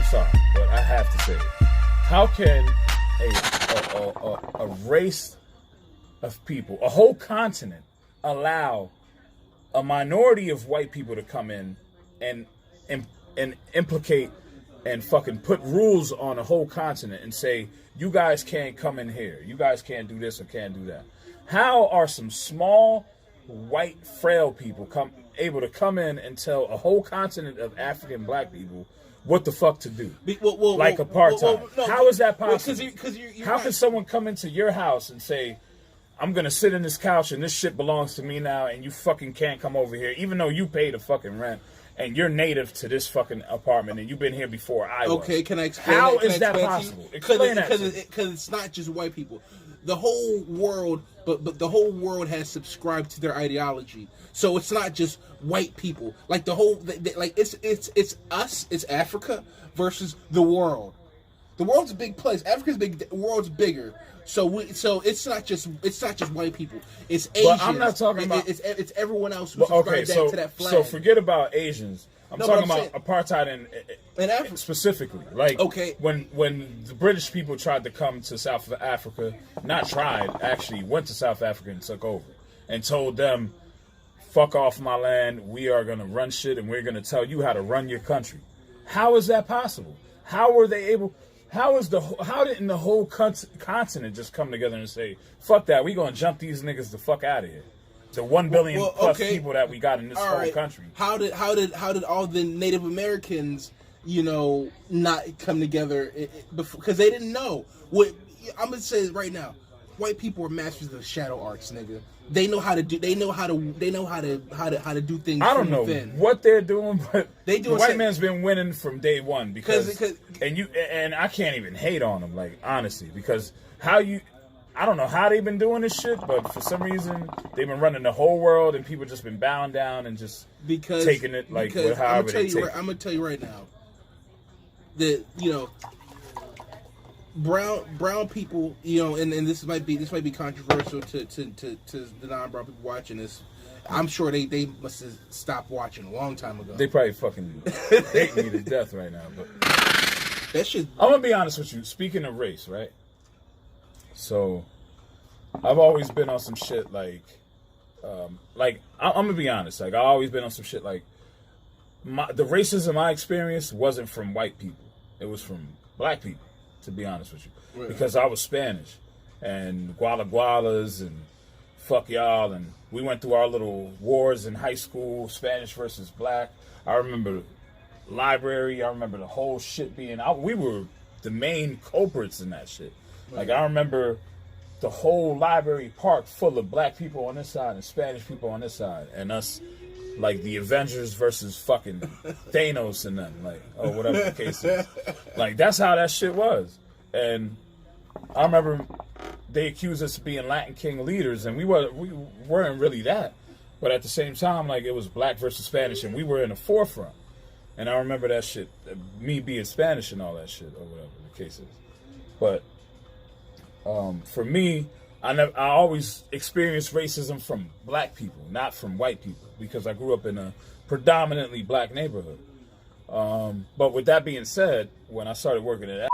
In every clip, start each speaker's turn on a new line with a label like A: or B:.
A: sorry, but I have to say it. How can a race of people, a whole continent, allow a minority of white people to come in and implicate and fucking put rules on a whole continent and say, you guys can't come in here, you guys can't do this or can't do that? How are some small, white, frail people able to come in and tell a whole continent of African black people what the fuck to do? Like apartheid. How is that possible? How can someone come into your house and say, I'm going to sit in this couch and this shit belongs to me now and you fucking can't come over here, even though you pay the fucking rent and you're native to this fucking apartment and you've been here before I was?
B: Okay, can I explain
A: How is that possible? Explain that.
B: Because it's not just white people. The whole world, but the whole world has subscribed to their ideology. So it's not just white people. Like the whole, like it's us, it's Africa versus the world. The world's a big place. Africa's big. The world's bigger. So it's not just white people. It's Asians. But
A: I'm not talking about
B: it's everyone else who subscribes to that flag.
A: So forget about Asians. I'm talking about apartheid in Africa specifically. Like when the British people tried to come to South Africa, not tried, actually went to South Africa and took over and told them, fuck off my land, we are going to run shit and we're going to tell you how to run your country. How is that possible? How were they able? How didn't the whole continent just come together and say, fuck that, we going to jump these niggas the fuck out of here? The 1 billion plus people that we got in this whole country.
B: How did all the Native Americans, not come together because they didn't know? What I'm gonna say right now, white people are masters of shadow arts, nigga. They know how to do. They know how to do things.
A: I don't know what they're doing, but
B: the
A: white man's been winning from day one because and I can't even hate on them, like, honestly, because I don't know how they've been doing this shit, but for some reason they've been running the whole world and people just been bowing down and just taking it like however they take it.
B: I'm gonna tell you right now that brown people, and this might be controversial to the non-brown people watching this. I'm sure they must have stopped watching a long time ago.
A: They probably fucking hate me to death right now. But
B: that shit.
A: I'm gonna be honest with you. Speaking of race, right? So I've always been on some shit like I'm gonna be honest. Like, I've always been on some shit like the racism I experienced wasn't from white people. It was from black people, to be honest with you. Right. Because I was Spanish and gualas and fuck y'all, and we went through our little wars in high school, Spanish versus black. I remember the library. I remember the whole shit being out. We were the main culprits in that shit. Like, I remember the whole library park full of black people on this side and Spanish people on this side, and us like the Avengers versus fucking Thanos and them, like, or whatever the case is. Like, that's how that shit was. And I remember they accused us of being Latin King leaders, and we weren't really that. But at the same time, like, it was black versus Spanish, and we were in the forefront. And I remember that shit, me being Spanish and all that shit, or whatever the case is. But for me, I always experienced racism from black people, not from white people, because I grew up in a predominantly black neighborhood. But with that being said, when I started working at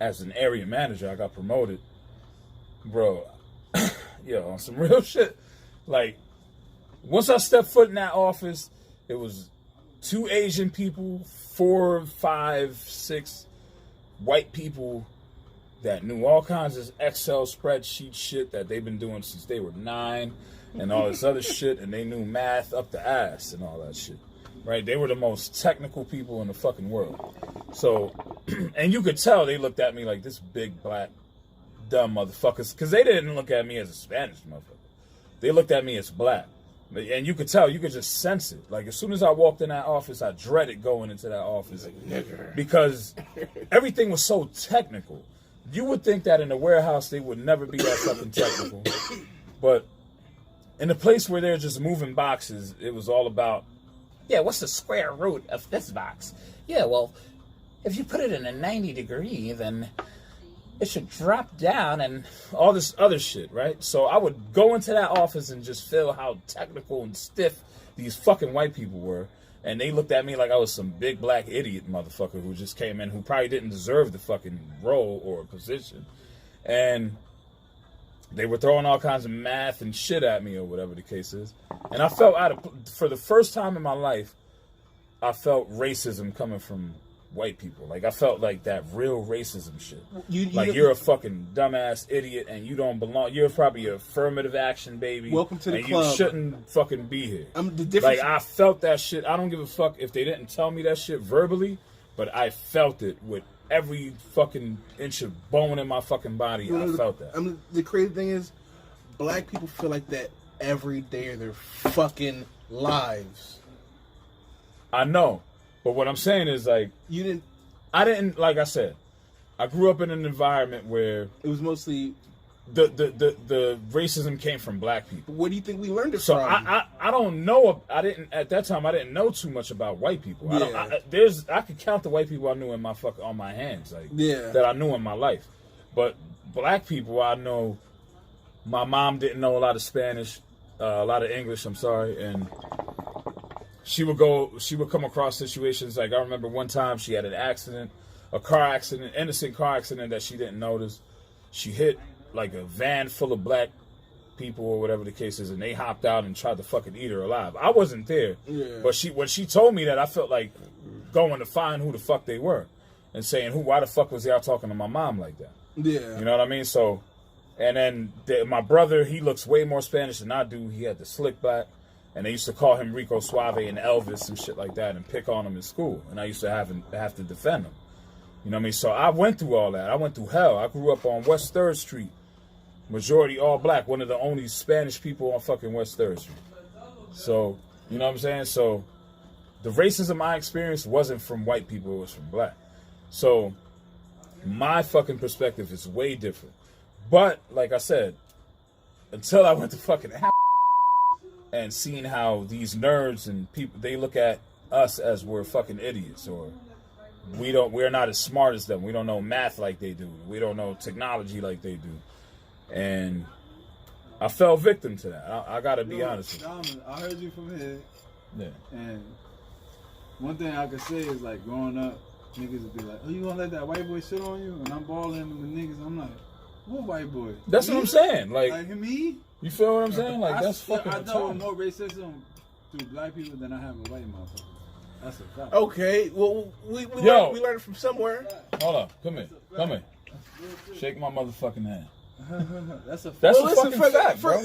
A: as an area manager, I got promoted. Bro, on some real shit. Like, once I stepped foot in that office, it was 2 Asian people, 4, 5, 6 white people that knew all kinds of Excel spreadsheet shit that they've been doing since they were 9 and all this other shit, and they knew math up the ass and all that shit, right? They were the most technical people in the fucking world. So, and you could tell they looked at me like, this big black dumb motherfuckers, because they didn't look at me as a Spanish motherfucker. They looked at me as black. And you could tell, you could just sense it. Like, as soon as I walked in that office, I dreaded going into that office because everything was so technical. You would think that in the warehouse they would never be that fucking technical. But in the place where they're just moving boxes, it was all about,
C: what's the square root of this box? Yeah, well, if you put it in a 90 degree, then it should drop down and
A: all this other shit, right? So I would go into that office and just feel how technical and stiff these fucking white people were. and they looked at me like I was some big black idiot motherfucker who just came in, who probably didn't deserve the fucking role or position. And they were throwing all kinds of math and shit at me or whatever the case is. And I felt for the first time in my life, I felt racism coming from white people. Like, I felt like that real racism shit. You're a fucking dumbass idiot and you don't belong. You're probably a affirmative action baby.
B: Welcome to the
A: and
B: club.
A: You shouldn't fucking be here.
B: The difference.
A: Like, I felt that shit. I don't give a fuck if they didn't tell me that shit verbally, but I felt it with every fucking inch of bone in my fucking body. I felt that.
B: The crazy thing is, black people feel like that every day of their fucking lives.
A: I know. But what I'm saying is, like, I didn't, like I said, I grew up in an environment where
B: it was mostly
A: the racism came from black people.
B: Where do you think we learned it
A: so
B: from?
A: I don't know. At that time I didn't know too much about white people.
B: Yeah.
A: I could count the white people I knew on my hands, like,
B: yeah,
A: that I knew in my life. But black people, I know. My mom didn't know a lot of Spanish, a lot of English. I'm sorry, and she would come across situations like, I remember one time she had an accident, innocent car accident that she didn't notice. She hit like a van full of black people or whatever the case is, and they hopped out and tried to fucking eat her alive. I wasn't there, but when she told me that, I felt like going to find who the fuck they were and saying, why the fuck was y'all talking to my mom like that?
B: Yeah.
A: You know what I mean? So, and then my brother, he looks way more Spanish than I do. He had the slick back. And they used to call him Rico Suave and Elvis and shit like that and pick on him in school. And I used to have to defend him. You know what I mean? So I went through all that. I went through hell. I grew up on West 3rd Street. Majority all black. One of the only Spanish people on fucking West 3rd Street. So, you know what I'm saying? So, the racism I experienced wasn't from white people. It was from black. So, my fucking perspective is way different. But, like I said, until I went to fucking and seeing how these nerds and people, they look at us as we're fucking idiots, or we're not as smart as them. We don't know math like they do. We don't know technology like they do. And I fell victim to that. I gotta be honest with you.
D: I heard you from here.
A: Yeah.
D: And one thing I could say is, like, growing up, niggas would be like, oh, you gonna let that white boy shit on you? And I'm balling with niggas. I'm like, what white boy?
A: That's
D: me?
A: what I'm saying. Like
D: me?
A: You feel what I'm saying? Like, that's fucking
D: I know
A: retarded.
D: more racism through black people than I have with white motherfuckers. That's a fact.
B: Okay, well, we learned from somewhere.
A: Hold up, come here. Shake my motherfucking hand.
D: That's a fact.
A: That's a fucking fact, bro.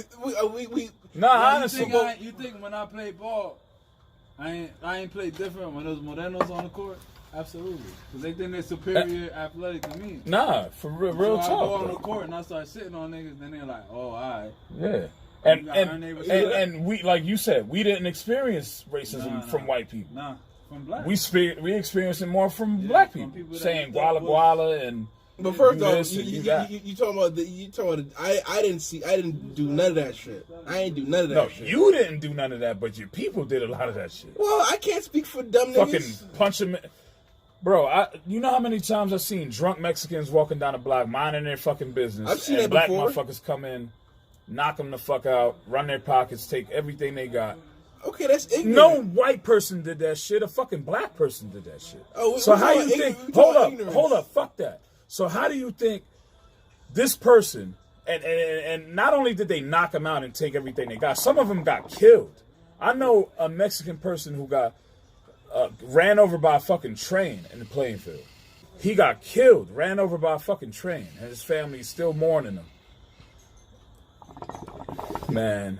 A: Honestly.
D: You think when I play ball, I ain't play different when those Morenos on the court? Absolutely. Because they think they're superior athletic to me.
A: Nah, for real
D: so
A: talk.
D: I go on
A: bro.
D: the court and I start sitting on niggas, then they're like, oh, all right.
A: Yeah. And we, like you said, we didn't experience racism from white people.
D: Nah, from black.
A: We experienced it more from black people saying guala guala and.
B: But first off, you talking about I didn't do none of that shit. I ain't do none of that shit.
A: No, you didn't do none of that, but your people did a lot of that shit.
B: Well, I can't speak for dumb
A: fucking
B: niggas.
A: Punch them. Bro, you know how many times I've seen drunk Mexicans walking down the block minding their fucking business.
B: I've seen
A: and
B: that
A: black
B: before.
A: motherfuckers come in, knock them the fuck out, run their pockets, take everything they got.
B: Okay, that's ignorant.
A: No white person did that shit. A fucking black person did that shit.
B: Oh,
A: so how you think? Hold up, fuck that. So how do you think this person and not only did they knock them out and take everything they got, some of them got killed. I know a Mexican person who got ran over by a fucking train in the playing field. He got killed, ran over by a fucking train, and his family is still mourning him. Man,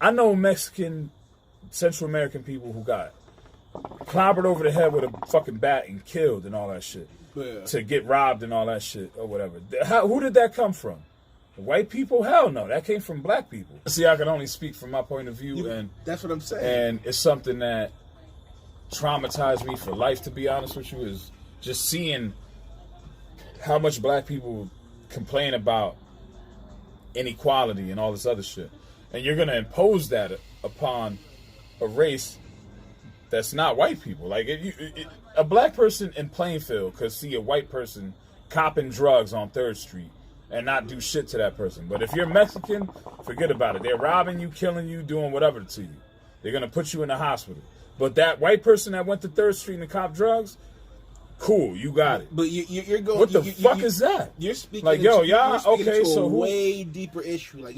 A: I know Mexican, Central American people who got clobbered over the head with a fucking bat and killed and all that shit.
B: Yeah.
A: To get robbed and all that shit or whatever. Who did that come from? The white people? Hell no, that came from black people. See, I can only speak from my point of view, and
B: that's what I'm saying.
A: And it's something that traumatized me for life, to be honest with you, is just seeing how much black people complain about inequality and all this other shit. And you're going to impose that upon a race that's not white people. Like, a black person in Plainfield could see a white person copping drugs on 3rd Street and not do shit to that person. But if you're Mexican, forget about it. They're robbing you, killing you, doing whatever to you. They're going to put you in the hospital. But that white person that went to 3rd Street and cop drugs, cool, you got it.
B: But you're going.
A: What the fuck is that?
B: You're speaking
A: like,
B: into,
A: yo, y'all,
B: you're speaking
A: okay,
B: into
A: so
B: a
A: who?
B: way deeper issue. Like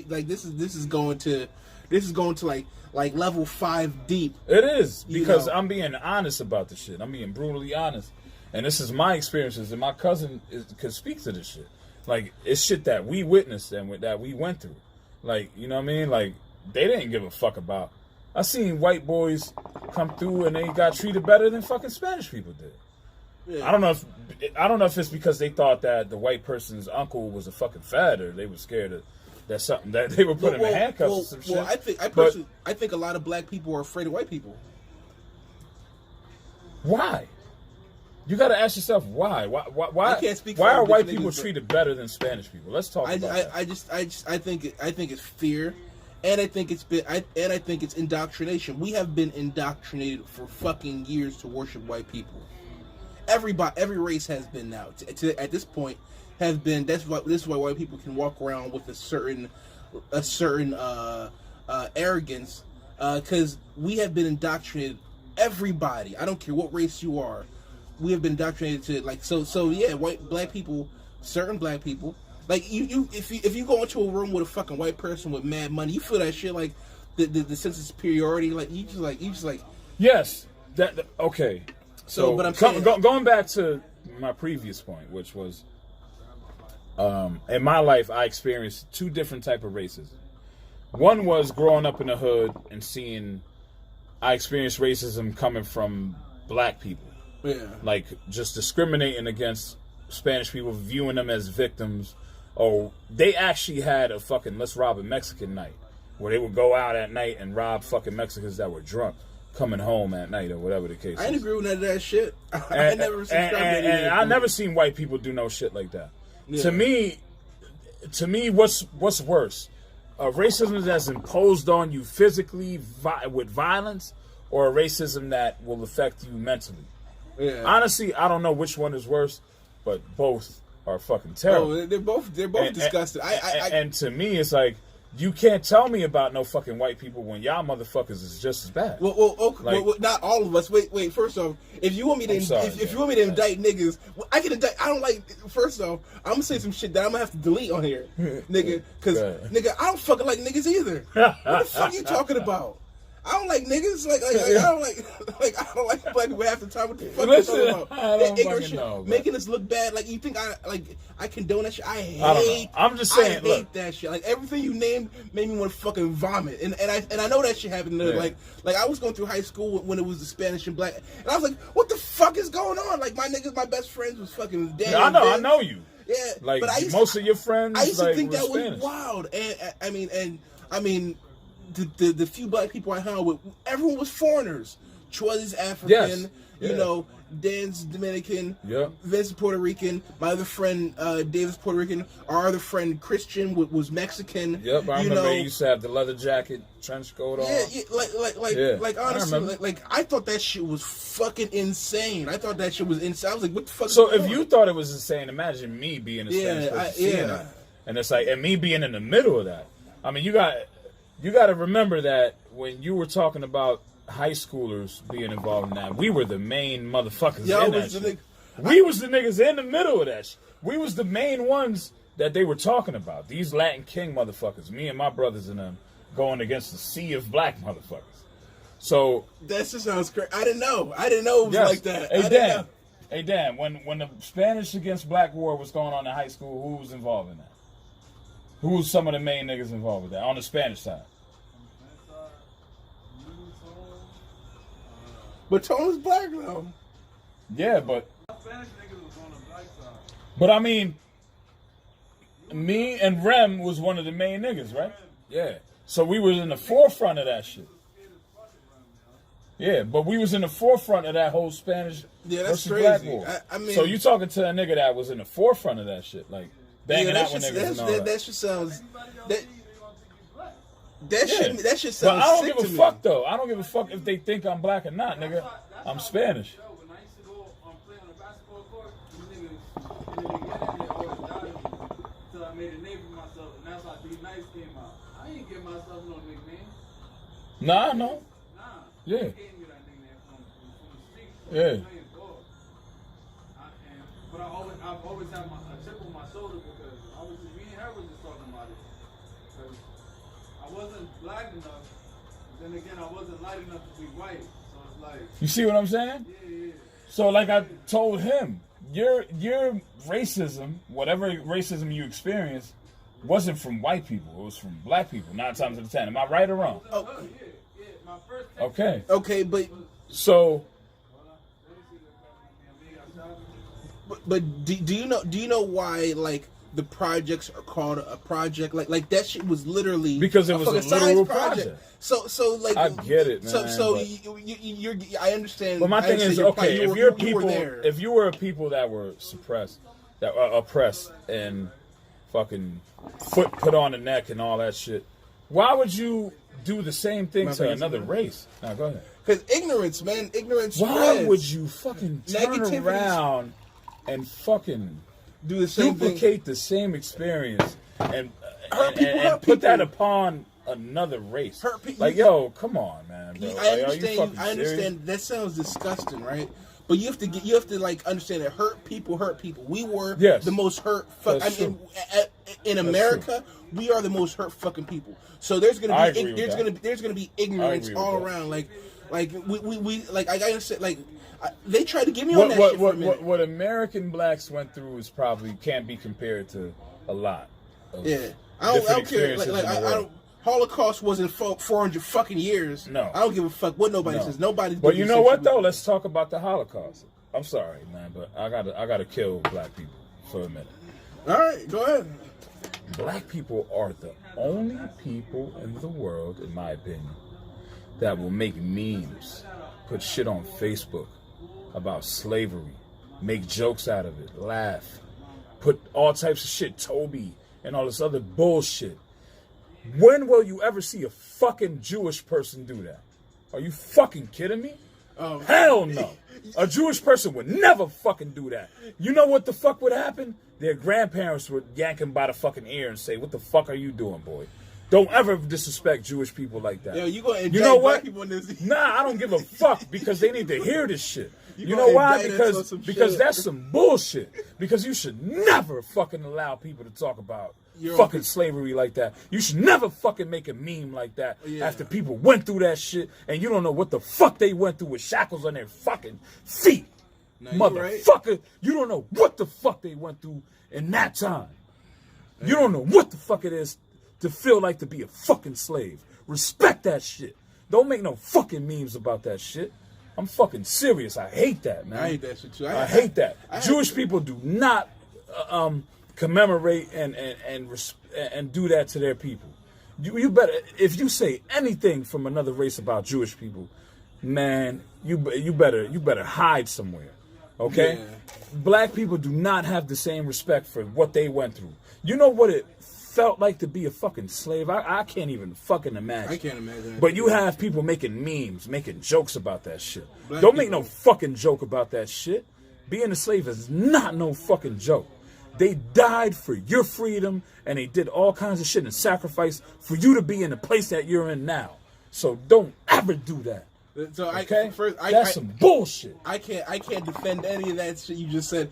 B: like this is going to like level 5 deep.
A: It is, because
B: know.
A: I'm being honest about the shit. I'm being brutally honest. And this is my experiences, and my cousin could speak to this shit. Like, it's shit that we witnessed and that we went through. Like, you know what I mean? Like, they didn't give a fuck about. I seen white boys come through and they got treated better than fucking Spanish people did. Yeah. I don't know if it's because they thought that the white person's uncle was a fucking fat, or they were scared of that something that they were putting in handcuffs or some shit.
B: Well, I think a lot of black people are afraid of white people.
A: Why? You got to ask yourself why. Why?
B: I can't speak
A: why
B: for
A: are white
B: niggas,
A: people
B: but
A: treated better than Spanish people? Let's talk about that.
B: I think it's fear, and I think it's indoctrination. We have been indoctrinated for fucking years to worship white people. Every race has been now at this point has been. This is why white people can walk around with a certain arrogance, because we have been indoctrinated. Everybody, I don't care what race you are, we have been indoctrinated to so yeah, black people, certain black people, like if you go into a room with a fucking white person with mad money, you feel that shit, like the sense of superiority, like you just like
A: yes, that okay. So
B: but I'm saying,
A: going back to my previous point, which was in my life I experienced 2 different type of racism. One was growing up in the hood and seeing. I experienced racism coming from black people.
B: Yeah.
A: Like, just discriminating against Spanish people, viewing them as victims. Oh, they actually had a fucking let's rob a Mexican night, where they would go out at night and rob fucking Mexicans that were drunk, coming home at night or whatever the case is.
B: I didn't agree with none of that shit. I never subscribed to
A: and I never seen white people do no shit like that. Yeah. To me, what's worse? Racism that's imposed on you physically with violence, or a racism that will affect you mentally. Yeah. Honestly, I don't know which one is worse, but both are fucking terrible.
B: Oh, they're both disgusting.
A: And to me, it's like, you can't tell me about no fucking white people when y'all motherfuckers is just as bad.
B: Well, okay, like, not all of us. Wait. First off, if you want me to, if you want me to indict niggas, I can indict. I don't like. First off, I'm gonna say some shit that I'm gonna have to delete on here, nigga. Because nigga, I don't fucking like niggas either. What the fuck are you talking about? I don't like niggas. I don't like black people half the time. What the fuck are you talking about?
A: I don't fucking know,
B: making us look bad. Like, you think I condone that shit? I
A: hate. I'm just saying.
B: I hate that shit. Like, everything you named made me want to fucking vomit. And I know that shit happened. Like I was going through high school when it was the Spanish and black, and I was like, what the fuck is going on? Like, my niggas, my best friends was fucking dead.
A: Yeah, I know you.
B: Yeah,
A: like, but most of your friends.
B: I used to think that
A: Spanish.
B: was wild. And I mean. The few black people I hung out with, everyone was foreigners. Troy is African,
A: yes.
B: You know, Dan's Dominican,
A: yep.
B: Vince Puerto Rican, my other friend David's Puerto Rican, our other friend Christian was Mexican.
A: Yep, I remember he used to have the leather jacket, trench coat on.
B: Yeah, like honestly, like I thought that shit was fucking insane. I thought that shit was insane. I was like, what the fuck?
A: So if you thought it was insane, imagine me being a Spanish person seeing that. And it's like, and me being in the middle of that. I mean, you got to remember that when you were talking about high schoolers being involved in that, we were the main motherfuckers in that shit. We was the niggas in the middle of that shit. We was the main ones that they were talking about. These Latin King motherfuckers. Me and my brothers and them going against the sea of black motherfuckers. So
B: that just sounds crazy. I didn't know it was like that.
A: Hey Dan, when the Spanish against black war was going on in high school, who was involved in that? Who was some of the main niggas involved with that on the Spanish side?
B: But Tone was black though.
A: Yeah, but I mean, me and Rem was one of the main niggas, right? Yeah. So we was in the forefront of that shit. Yeah, but we was in the forefront of that whole Spanish versus black war.
B: I mean,
A: so you talking to a nigga that was in the forefront of that shit, like banging out with niggas and all that.
B: That shit sounds. That shit sounds.
A: But I don't
B: sick
A: give a fuck though. I don't give a fuck if they think I'm black or not, nigga. I'm Spanish.
D: When I used to go play on the basketball court, these niggas until I made a name for myself, and that's how Be Nice came out. I ain't give myself no nickname.
A: Nah, I know.
D: Nah.
A: Yeah.
D: They gave me
A: Yeah.
D: But I've always had a chip on my shoulder because me and her was just talking about it. Because I wasn't black enough, but then again, I wasn't light enough to be white. So it's like.
A: You see what I'm saying?
D: Yeah.
A: So like I told him, your racism, whatever racism you experienced, wasn't from white people. It was from black people, 9 times out of 10. Am I right or wrong?
B: Oh,
D: Yeah. My first.
A: Okay.
B: okay, but
A: So,
B: do you know why like the projects are called a project? Like that shit was literally
A: because it was
B: fucking
A: a
B: science
A: literal project.
B: So like
A: I get it, man.
B: So
A: but,
B: you're I understand.
A: but my
B: I
A: thing is,
B: understand
A: okay,
B: you
A: if you're
B: were
A: people,
B: there.
A: if you were a people that were suppressed, that were oppressed, and fucking foot put on the neck and all that shit, why would you do the same thing to another race? Now go ahead.
B: Because ignorance, man, ignorance.
A: Why
B: spreads.
A: would you fucking turn
B: Negativity
A: around and fucking
B: do the same thing?
A: duplicate the same experience and
B: Hurt people, hurt
A: put that
B: people.
A: upon another race?
B: Hurt people.
A: Like, yo, come on, man. Bro.
B: I
A: Like, are you
B: understand.
A: fucking
B: I understand.
A: serious?
B: That sounds disgusting, right? But you have to like understand that hurt people. We were
A: Yes.
B: the most hurt.
A: That's
B: In America, we are the most hurt fucking people. So there's
A: I
B: gonna
A: agree
B: be
A: with
B: there's gonna be ignorance
A: agree with
B: all
A: that.
B: around. Like we like I understand. Like they tried to get me on that shit for a minute.
A: What American blacks went through is probably can't be compared to a lot. Of
B: Yeah, I don't care.
A: experiences
B: Like
A: in the
B: I
A: world.
B: don't. Holocaust wasn't 400 fucking years.
A: No.
B: I don't give a fuck what nobody
A: No.
B: says. Nobody.
A: But
B: did
A: you
B: this
A: know
B: shit
A: what
B: to
A: though?
B: me.
A: Let's talk about the Holocaust. I'm sorry, man, but I gotta kill black people for a minute.
B: All right, go ahead.
A: Black people are the only people in the world, in my opinion, that will make memes, put shit on Facebook about slavery, make jokes out of it, laugh, put all types of shit, Toby, and all this other bullshit. When will you ever see a fucking Jewish person do that? Are you fucking kidding me? Hell no. A Jewish person would never fucking do that. You know what the fuck would happen? Their grandparents would yank him by the fucking ear and say, "What the fuck are you doing, boy? Don't ever disrespect Jewish people like that."
B: Yo, you gonna
A: You know
B: black
A: what?
B: people in this?
A: Nah, I don't give a fuck because they need to hear this shit. You
B: You
A: know
B: gonna
A: why?
B: indict us on some
A: Because
B: shit.
A: that's some bullshit. Because you should never fucking allow people to talk about
B: You're
A: fucking
B: okay.
A: slavery like that. You should never fucking make a meme like that
B: Yeah.
A: after people went through that shit and you don't know what the fuck they went through with shackles on their fucking feet.
B: Nah, you right.
A: Motherfucker, you don't know what the fuck they went through in that time. You don't know what the fuck it is to feel like to be a fucking slave. Respect that shit. Don't make no fucking memes about that shit. I'm fucking serious. I hate that, man.
B: I hate that shit too.
A: I hate that.
B: I hate
A: Jewish people do not commemorate and do that to their people. You better, if you say anything from another race about Jewish people, man, you better hide somewhere. Okay?
B: Yeah.
A: Black people do not have the same respect for what they went through. You know what it felt like to be a fucking slave? I can't even fucking imagine.
B: I can't imagine.
A: But you have people making memes, making jokes about that shit.
B: Black
A: Don't make
B: people-
A: no fucking joke about that shit. Being a slave is not no fucking joke. They died for your freedom and they did all kinds of shit and sacrifice for you to be in the place that you're in now. So don't ever do that.
B: So
A: Okay?
B: I
A: That's some bullshit.
B: I can't defend any of that shit you just said.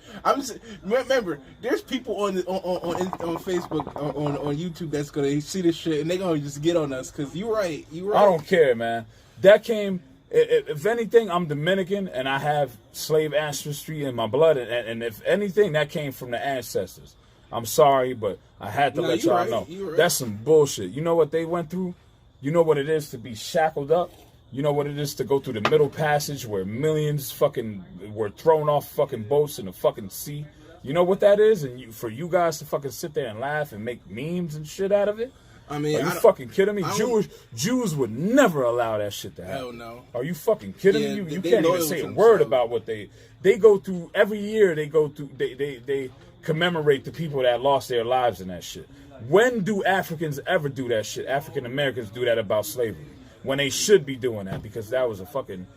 B: Remember, there's people on Facebook, on YouTube that's gonna see this shit and they gonna just get on us because you're right.
A: I don't care, man. That came. If anything, I'm Dominican and I have slave ancestry in my blood, and if anything, that came from the ancestors. I'm sorry, but I had to
B: No,
A: let
B: you
A: y'all
B: right.
A: know.
B: You right.
A: That's some bullshit. You know what they went through? You know what it is to be shackled up? You know what it is to go through the Middle Passage where millions fucking were thrown off fucking boats in the fucking sea? You know what that is? And for you guys to fucking sit there and laugh and make memes and shit out of it?
B: I mean,
A: Are you
B: I don't-
A: fucking kidding me?
B: I don't-
A: Jews would never allow that shit to happen.
B: Hell no.
A: Are you fucking kidding
B: Yeah,
A: me? You
B: they
A: can't even
B: loyal
A: say
B: to
A: a word
B: themselves.
A: about what they go through every year. They go through. They commemorate the people that lost their lives in that shit. When do Africans ever do that shit? African Americans do that about slavery when they should be doing that because that was a fucking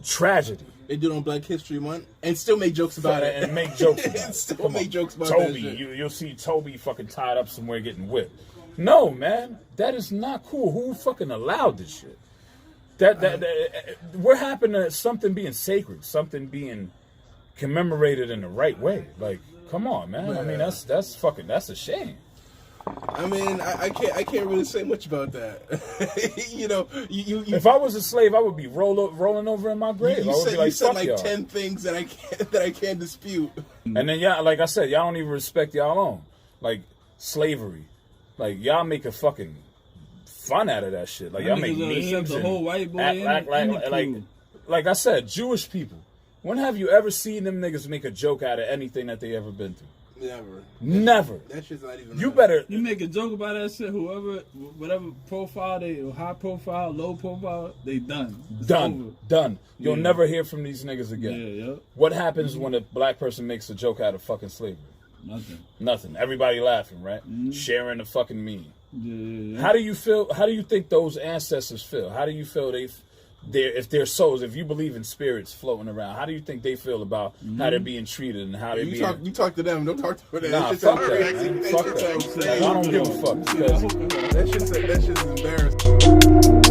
A: tragedy.
B: They do it on Black History Month and still make jokes about it.
A: And make jokes about
B: And
A: it.
B: still
A: Come
B: make
A: on.
B: jokes about that
A: Toby.
B: shit.
A: You'll see Toby fucking tied up somewhere getting whipped. No, man, that is not cool. Who fucking allowed this shit? we're having something being sacred, something being commemorated in the right way. Like, come on, man. I mean, that's a shame.
B: I mean, I can't really say much about that. You know, you
A: if I was a slave, I would be rolling over in my grave.
B: You
A: I would
B: said,
A: be like,
B: you said
A: fuck
B: like
A: y'all.
B: 10 things that I can't dispute.
A: And then y'all, like I said, y'all don't even respect y'all own. Like slavery, like y'all make a fucking fun out of that shit. Like y'all make memes
E: the
A: and
E: whole white boy
A: act like I said, Jewish people. When have you ever seen them niggas make a joke out of anything that they ever been through? Never.
B: That shit's not even.
A: You better.
E: You make a joke about that shit. Whatever profile they, or high profile, low profile, they done. It's over.
A: Done. You'll never hear from these niggas again.
E: Yeah.
A: What happens when a black person makes a joke out of fucking slavery? Nothing. Everybody laughing, right? Sharing the fucking meme.
E: Yeah.
A: How do you feel? How do you think those ancestors feel? How do you feel if their souls, if you believe in spirits floating around, how do you think they feel about how they're being treated and how they're being?
B: You talk to them. Don't talk to them.
A: Nah, fuck that. Fuck that. Like, I don't give a fuck because
B: that shit's embarrassing.